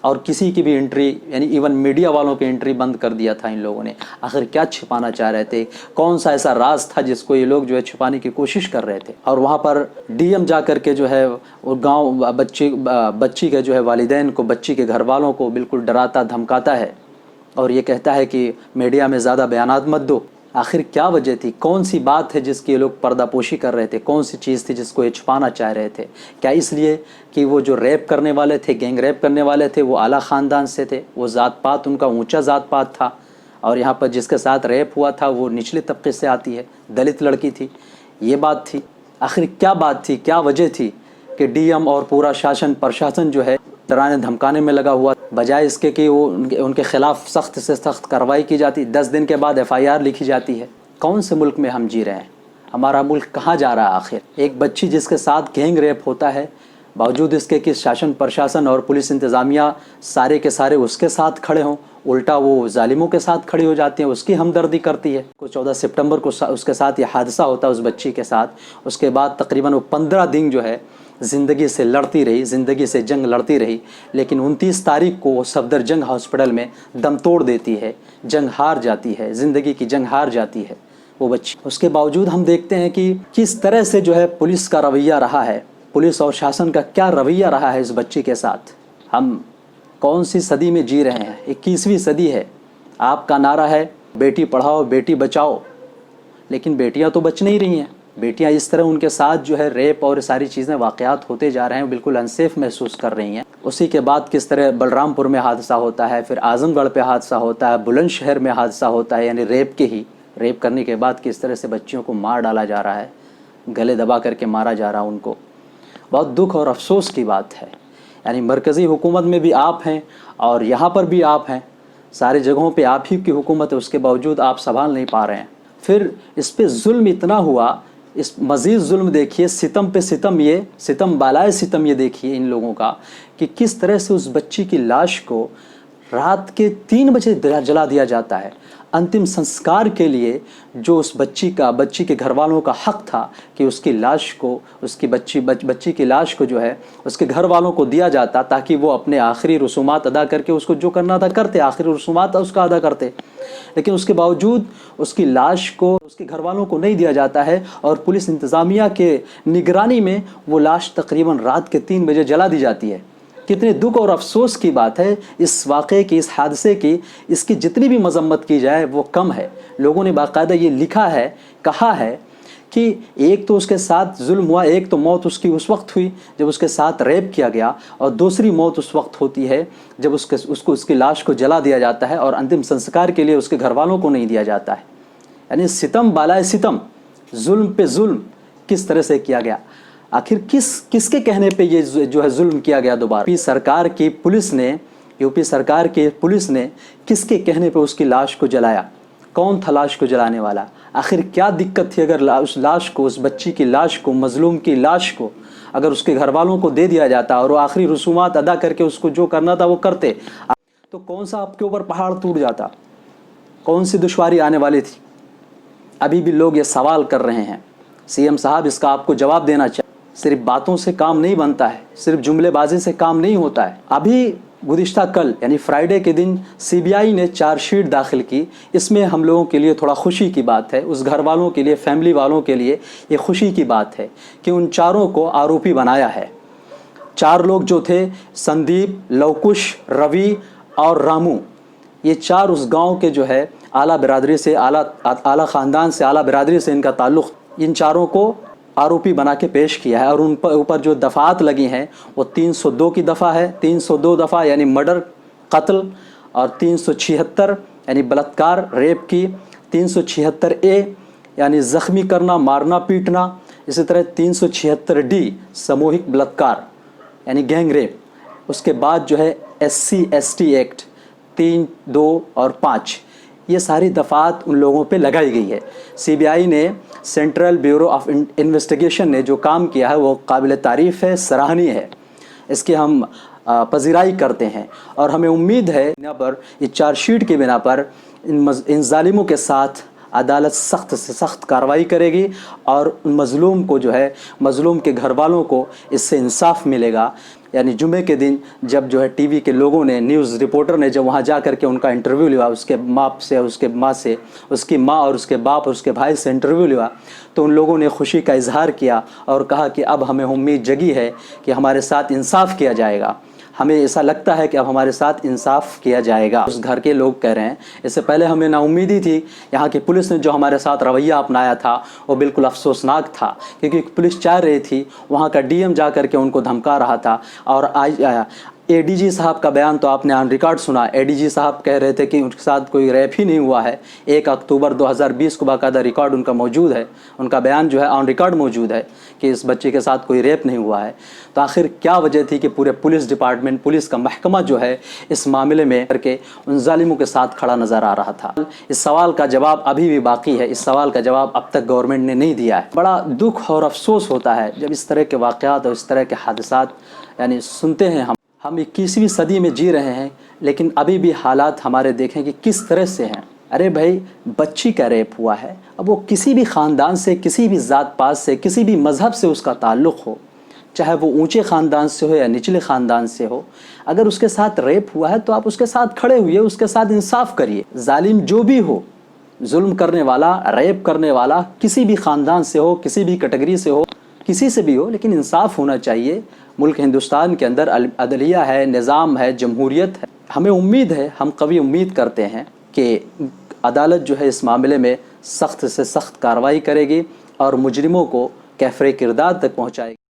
اور کسی کی بھی انٹری یعنی ایون میڈیا والوں کی انٹری بند کر دیا تھا ان لوگوں نے. آخر کیا چھپانا چاہ رہے تھے؟ کون سا ایسا راز تھا جس کو یہ لوگ جو ہے چھپانے کی کوشش کر رہے تھے؟ اور وہاں پر ڈی ایم جا کر کے جو ہے وہ گاؤں بچی کے جو ہے والدین کو، بچی کے گھر والوں کو بالکل ڈراتا دھمکاتا ہے اور یہ کہتا ہے کہ میڈیا میں زیادہ بیانات مت دو. آخر کیا وجہ تھی؟ کون سی بات ہے جس کی یہ لوگ پردہ پوشی کر رہے تھے؟ کون سی چیز تھی جس کو یہ چھپانا چاہ رہے تھے؟ کیا اس لیے کہ وہ جو ریپ کرنے والے تھے، گینگ ریپ کرنے والے تھے، وہ اعلیٰ خاندان سے تھے، وہ ذات پات ان کا اونچا ذات پات تھا، اور یہاں پر جس کے ساتھ ریپ ہوا تھا وہ نچلے طبقے سے آتی ہے، دلت لڑکی تھی؟ یہ بات تھی. آخر کیا بات تھی، کیا وجہ تھی کہ ڈی ایم اور پورا پرشاسن جو ہے ڈرانے دھمکانے میں لگا ہوا، بجائے اس کے کہ وہ ان کے خلاف سخت سے سخت کارروائی کی جاتی؟ 10 دن کے بعد FIR لکھی جاتی ہے. کون سے ملک میں ہم جی رہے ہیں؟ ہمارا ملک کہاں جا رہا ہے آخر؟ ایک بچی جس کے ساتھ گینگ ریپ ہوتا ہے، باوجود اس کے کہ پرشاسن اور پولیس انتظامیہ سارے کے سارے اس کے ساتھ کھڑے ہوں، الٹا وہ ظالموں کے ساتھ کھڑی ہو جاتی ہیں، اس کی ہمدردی کرتی ہے. 14 سپٹمبر کو اس کے ساتھ یہ حادثہ ہوتا ہے اس بچی کے ساتھ. اس کے بعد تقریباً وہ 15 دن جو ہے زندگی سے لڑتی رہی، زندگی سے جنگ لڑتی رہی، لیکن 29 تاریخ کو وہ صفدر جنگ ہاسپٹل میں دم توڑ دیتی ہے، جنگ ہار جاتی ہے، زندگی کی جنگ ہار جاتی ہے وہ بچی. اس کے باوجود ہم دیکھتے ہیں کہ کس طرح سے جو ہے پولیس کا رویہ رہا ہے، پولیس اور شاسن کا کیا رویہ رہا ہے اس بچی کے ساتھ. ہم کون سی صدی میں جی رہے ہیں؟ 21ویں صدی ہے. آپ کا نعرہ ہے بیٹی پڑھاؤ بیٹی بچاؤ، لیکن بیٹیاں تو بچ نہیں رہی ہیں. بیٹیاں اس طرح ان کے ساتھ جو ہے ریپ اور ساری چیزیں واقعات ہوتے جا رہے ہیں، بالکل انسیف محسوس کر رہی ہیں. اسی کے بعد کس طرح بلرام پور میں حادثہ ہوتا ہے، پھر اعظم گڑھ پہ حادثہ ہوتا ہے، بلند شہر میں حادثہ ہوتا ہے، یعنی ریپ کرنے کے بعد کس طرح سے بچیوں کو مار ڈالا جا رہا ہے، گلے دبا کر کے مارا جا رہا ان کو. بہت دکھ اور افسوس کی بات ہے. یعنی مرکزی حکومت میں بھی آپ ہیں اور یہاں پر بھی آپ ہیں، ساری جگہوں پہ آپ ہی کی حکومت ہے، اس کے باوجود آپ سنبھال نہیں پا رہے ہیں. پھر اس پہ ظلم اتنا ہوا، اس مزید ظلم دیکھیے، ستم پہ ستم، یہ ستم بالائے ستم، یہ دیکھیے ان لوگوں کا کہ کس طرح سے اس بچی کی لاش کو رات کے 3 بجے جلا دیا جاتا ہے. انتم سنسکار کے لیے جو اس بچی کے گھر والوں کا حق تھا کہ اس کی لاش کو، اس کی بچی کی لاش کو جو ہے اس کے گھر والوں کو دیا جاتا تاکہ وہ اپنے آخری رسومات ادا کر کے اس کو جو کرنا تھا کرتے، آخری رسومات اس کا ادا کرتے. لیکن اس کے باوجود اس کی لاش کو اس کے گھر والوں کو نہیں دیا جاتا ہے، اور پولیس انتظامیہ کے نگرانی میں وہ لاش تقریباً رات کے 3 بجے جلا دی جاتی ہے. کتنے دکھ اور افسوس کی بات ہے اس واقعے کی، اس حادثے کی. اس کی جتنی بھی مذمت کی جائے وہ کم ہے. لوگوں نے باقاعدہ یہ لکھا ہے، کہا ہے کہ ایک تو اس کے ساتھ ظلم ہوا، ایک تو موت اس کی اس وقت ہوئی جب اس کے ساتھ ریپ کیا گیا، اور دوسری موت اس وقت ہوتی ہے جب اس کی لاش کو جلا دیا جاتا ہے اور انتم سنسکار کے لیے اس کے گھر والوں کو نہیں دیا جاتا ہے. یعنی ستم بالائے ستم، ظلم پہ ظلم کس طرح سے کیا گیا. آخر کس کے کہنے پہ یہ جو ہے ظلم کیا گیا دوبارہ؟ یو پی سرکار کی پولیس نے کس کے کہنے پہ اس کی لاش کو جلایا؟ کون تھا لاش کو جلانے والا؟ آخر کیا دقت تھی اگر اس لاش کو، اس بچی کی لاش کو، مظلوم کی لاش کو اگر اس کے گھر والوں کو دے دیا جاتا اور وہ آخری رسومات ادا کر کے اس کو جو کرنا تھا وہ کرتے، تو کون سا آپ کے اوپر پہاڑ ٹوٹ جاتا؟ کون سی دشواری آنے والی تھی؟ ابھی بھی لوگ یہ سوال کر رہے ہیں. CM صاحب اس کا آپ کو جواب دینا چاہیے. صرف باتوں سے کام نہیں بنتا ہے، صرف جملے بازی سے کام نہیں ہوتا ہے. ابھی گزشتہ کل یعنی فرائیڈے کے دن CBI نے چارج شیٹ داخل کی. اس میں ہم لوگوں کے لیے تھوڑا خوشی کی بات ہے، اس گھر والوں کے لیے، فیملی والوں کے لیے یہ خوشی کی بات ہے کہ ان چاروں کو آروپی بنایا ہے. 4 لوگ جو تھے، سندیپ، لوکش، روی اور رامو، یہ 4 اس گاؤں کے جو ہے اعلیٰ برادری سے، اعلیٰ خاندان سے، اعلیٰ برادری سے ان کا تعلق. ان چاروں کو آروپی بنا کے پیش کیا ہے، اور ان پر اوپر جو دفعات لگی ہیں وہ 302 کی دفعہ ہے. 302 دفعہ یعنی مرڈر، قتل، اور 376 یعنی بلاత్కాر، ریپ کی. 376A یعنی زخمی کرنا، مارنا پیٹنا. اسی طرح 376D سموہک بلاత్కాر یعنی گینگ ریپ. اس کے بعد جو ہے SC ST ایکٹ 3، 2 اور 5، یہ ساری دفعات ان لوگوں پہ لگائی گئی ہے. CBI نے، سینٹرل بیورو آف انویسٹیگیشن نے جو کام کیا ہے وہ قابل تعریف ہے، سراہنی ہے. اس کی ہم پذیرائی کرتے ہیں، اور ہمیں امید ہے بنا پر اس چارج شیٹ کی بنا پر ان ظالموں کے ساتھ عدالت سخت سے سخت کارروائی کرے گی اور مظلوم کو جو ہے مظلوم کے گھر والوں کو اس سے انصاف ملے گا۔ یعنی جمعے کے دن جب جو ہے ٹی وی کے لوگوں نے، نیوز رپورٹر نے جب وہاں جا کر کے ان کا انٹرویو لیا، اس کے باپ سے، اس کے ماں سے، اس کی ماں اور اس کے باپ اور اس کے بھائی سے انٹرویو لیا، تو ان لوگوں نے خوشی کا اظہار کیا اور کہا کہ اب ہمیں امید جگی ہے کہ ہمارے ساتھ انصاف کیا جائے گا، ہمیں ایسا لگتا ہے کہ اب ہمارے ساتھ انصاف کیا جائے گا۔ اس گھر کے لوگ کہہ رہے ہیں اس سے پہلے ہمیں نا امیدی تھی، یہاں کی پولیس نے جو ہمارے ساتھ رویہ اپنایا تھا وہ بالکل افسوسناک تھا، کیونکہ پولیس چاہ رہی تھی، وہاں کا ڈی ایم جا کر کے ان کو دھمکا رہا تھا، اور اے ڈی جی صاحب کا بیان تو آپ نے آن ریکارڈ سنا۔ اے ڈی جی صاحب کہہ رہے تھے کہ ان کے ساتھ کوئی ریپ ہی نہیں ہوا ہے۔ 1 اکتوبر 2020 کو باقاعدہ ریکارڈ ان کا موجود ہے، ان کا بیان جو ہے آن ریکارڈ موجود ہے کہ اس بچے کے ساتھ کوئی ریپ نہیں ہوا ہے۔ تو آخر کیا وجہ تھی کہ پورے پولیس ڈپارٹمنٹ، پولیس کا محکمہ جو ہے اس معاملے میں کر کے ان ظالموں کے ساتھ کھڑا نظر آ رہا تھا؟ اس سوال کا جواب ابھی بھی باقی ہے، اس سوال کا جواب اب تک گورنمنٹ نے نہیں دیا ہے۔ بڑا دکھ اور افسوس ہوتا ہے جب اس طرح کے واقعات اور اس طرح کے حادثات یعنی سنتے ہیں۔ ہم 21ویں صدی میں جی رہے ہیں، لیکن ابھی بھی حالات ہمارے دیکھیں کہ کس طرح سے ہیں۔ ارے بھائی، بچی کا ریپ ہوا ہے، اب وہ کسی بھی خاندان سے، کسی بھی ذات پات سے، کسی بھی مذہب سے اس کا تعلق ہو، چاہے وہ اونچے خاندان سے ہو یا نچلے خاندان سے ہو، اگر اس کے ساتھ ریپ ہوا ہے تو آپ اس کے ساتھ کھڑے ہوئے، اس کے ساتھ انصاف کریے۔ ظالم جو بھی ہو، ظلم کرنے والا، ریپ کرنے والا، کسی بھی خاندان سے ہو، کسی بھی کیٹیگری سے ہو، کسی سے بھی ہو، لیکن انصاف ہونا چاہیے۔ ملک ہندوستان کے اندر عدلیہ ہے، نظام ہے، جمہوریت ہے۔ ہمیں امید ہے، ہم قوی امید کرتے ہیں کہ عدالت جو ہے اس معاملے میں سخت سے سخت کارروائی کرے گی اور مجرموں کو کیفر کردار تک پہنچائے گی۔